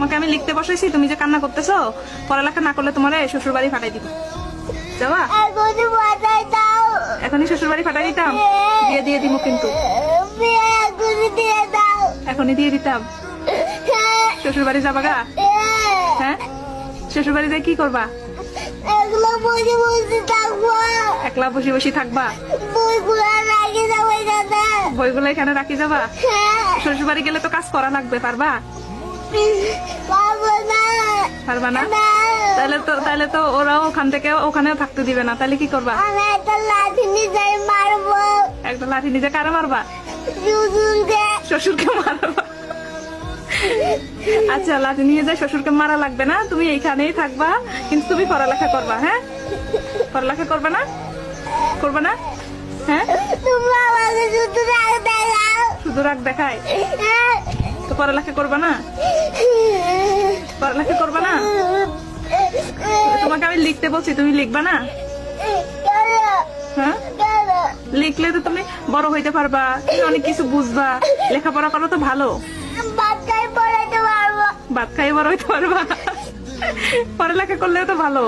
তোমাকে আমি লিখতে বসাইছি, তুমি যে কান্না করতেছো, পড়ালেখা না করলে তোমার শ্বশুর বাড়ি ফাটাই দিব। যাবা? এখনই শ্বশুর বাড়ি ফাটাই দিতাম, দিয়ে দিব কিন্তু, এখনই দিয়ে দিতাম। শ্বশুর বাড়ি যাবা গা? হ্যাঁ, শ্বশুর বাড়ি যাই কি করবা? একলা বসে বসে থাকবা? বইগুলো এখানে রাখি যাবা? শ্বশুর বাড়ি গেলে তো কাজ করা লাগবে, পারবা? পারবা না? তাহলে তো ওরাও ওখান থেকে ওখানেও থাকতে দিবে না, তাহলে কি করবা? একটা লাঠি নিজে কারে মারবা? শ্বশুরকে মারবা? আচ্ছা, লাঠি নিয়ে যায় শ্বশুরকে মারা লাগবে না, তুমি এইখানেই থাকবা, কিন্তু তুমি পড়ালেখা করবা। হ্যাঁ, পড়ালেখা করবা না? করবা না? হ্যাঁ, শুধু রাগ দেখায় তো পড়ালেখা করবা না? পড়ালেখা করবা না? তোমাকে আমি লিখতে বলছি, তুমি লিখবা না? হ্যাঁ, লিখলে তো তুমি বড় হইতে পারবা, তুমি অনেক কিছু বুঝবা, লেখাপড়া করো তো ভালো, ভাত খাই বড় হইতে পারবা, পড়ালেখা করলেও তো ভালো।